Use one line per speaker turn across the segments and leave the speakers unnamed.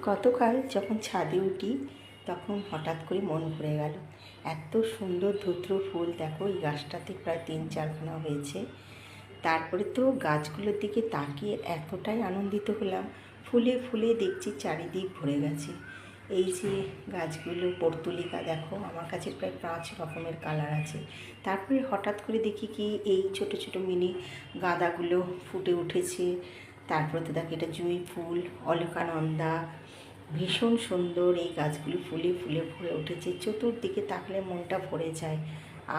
গতকাল যখন ছাদে উঠি তখন হঠাৎ করে মন ভরে গেল। এত সুন্দর ধূত্র ফুল দেখো, এই গাছটাতে প্রায় 3-4খানা হয়েছে। তারপরে তো গাছগুলোর দিকে তাকিয়ে এতটাই আনন্দিত হলাম, ফুলে ফুলে দেখছি চারিদিক ভরে গেছে। এই যে গাছগুলো, পর্তুলিকা দেখো, আমার কাছে প্রায় 5 রকমের কালার আছে। তারপরে হঠাৎ করে দেখি কি এই ছোট ছোট মিনি গাঁদাগুলো ফুটে উঠেছে। তারপরে তো দেখো এটা জুঁই ফুল, অলকানন্দা, ভীষণ সুন্দর এই গাছগুলি ফুলে ফুলে ভরে উঠেছে। চতুর্দিকে তাকলে মনটা ভরে যায়।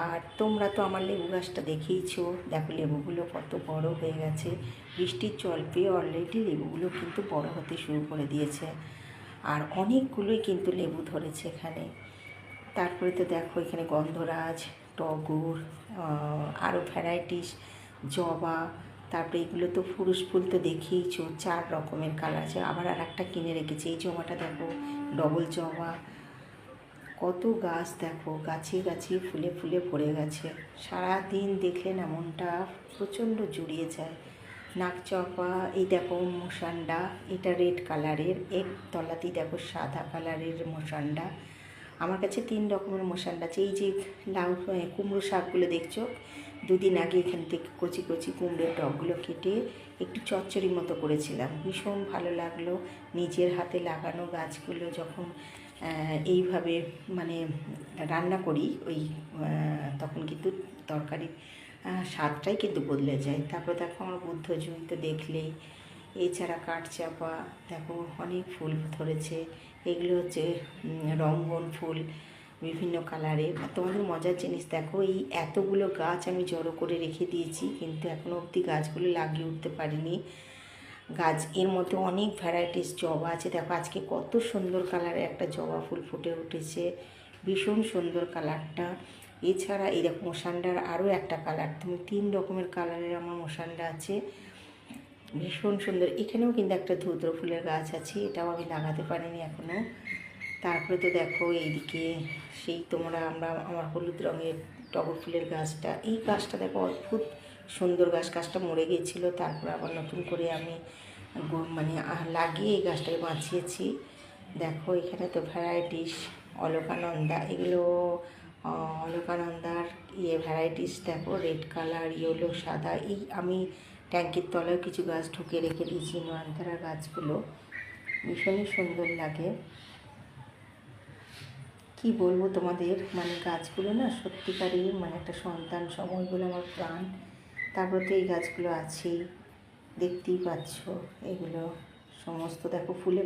আর তোমরা তো আমার লেবু গাছটা দেখেইছো, দেখো লেবুগুলো কত বড় হয়ে গেছে। বৃষ্টির জল পেয়ে অলরেডি লেবুগুলো কিন্তু বড় হতে শুরু করে দিয়েছে, আর অনেকগুলোই কিন্তু লেবু ধরেছে এখানে। তারপরে তো দেখো এখানে গন্ধরাজ, টগর, আরও ভ্যারাইটিস, জবা। তারপরে এগুলো তো পুরুষ ফুল তো দেখেইছো, 4 রকমের কালার আছে। আবার আর একটা কিনে রেখেছি, এই জবাটা দেখো, ডবল জবা। কত গাছ দেখো, গাছে গাছে ফুলে ফুলে ভরে গেছে। সারাদিন দেখলে না মনটা প্রচণ্ড জুড়িয়ে যায়। নাকচপা, এই দেখো মোসান্ডা, এটা রেড কালারের, এক তলাতেই দেখো সাদা কালারের মোসান্ডা। আমার কাছে 3 রকমের মোসান্ডা আছে। এই যে লাউ কুমড়ো শাকগুলো দেখছো, দুদিন আগে এখান থেকে কচি কচি কুমড়োর ডগগুলো কেটে একটু চচ্চড়ি মতো করেছিলাম, ভীষণ ভালো লাগলো। নিজের হাতে লাগানো গাছগুলো যখন এইভাবে মানে রান্না করি, ওই তখন কিন্তু তরকারির স্বাদটাই কিন্তু বদলে যায়। তারপর দেখো আমার বুদ্ধ জুঁই তো দেখলেই। এছাড়া কাঠচাপা দেখো, অনেক ফুল ধরেছে। এগুলো হচ্ছে রঙ্গন ফুল, বিভিন্ন কালারের। তোমাদের মজার জিনিস দেখো, এই এতগুলো গাছ আমি জড়ো করে রেখে দিয়েছি, কিন্তু এখনও অবধি গাছগুলো লাগিয়ে উঠতে পারিনি। গাছ এর মধ্যে অনেক ভ্যারাইটিস জবা আছে। দেখো আজকে কত সুন্দর কালারের একটা জবা ফুল ফুটে উঠেছে, ভীষণ সুন্দর কালারটা। এছাড়া এই দেখো মোসান্ডার আরও একটা কালার, তুমি 3 রকমের কালারের আমার মোসান্ডা আছে, ভীষণ সুন্দর। এখানেও কিন্তু একটা ধুদ্র ফুলের গাছ আছে, এটাও আমি লাগাতে পারিনি এখনও। তারপরে তো দেখো এইদিকে সেই আমার হলুদ রঙের টগর ফুলের গাছটা, এই গাছটা দেখো অদ্ভুত সুন্দর গাছ। গাছটা মরে গিয়েছিলো, তারপর আবার নতুন করে আমি মানে লাগিয়ে এই গাছটাকে বাঁচিয়েছি। দেখো এখানে তো ভ্যারাইটিস, অলকানন্দা, এগুলো অলকানন্দার ভ্যারাইটিস দেখো, রেড কালার, ইয়েলো, সাদা। এই আমি ট্যাঙ্কির তলায় কিছু গাছ ঢুকে রেখে দিয়েছি, নয়নতারা গাছগুলো ভীষণই সুন্দর লাগে। কি বলবো তোমাদের, মানে গাছগুলো না সত্যিকারই মানে একটা সন্তান সময়গুলো আমার প্রাণ। তারপর তো এই গাছগুলো আছেই, দেখতেই পাচ্ছ, এগুলো সমস্ত দেখো ফুলে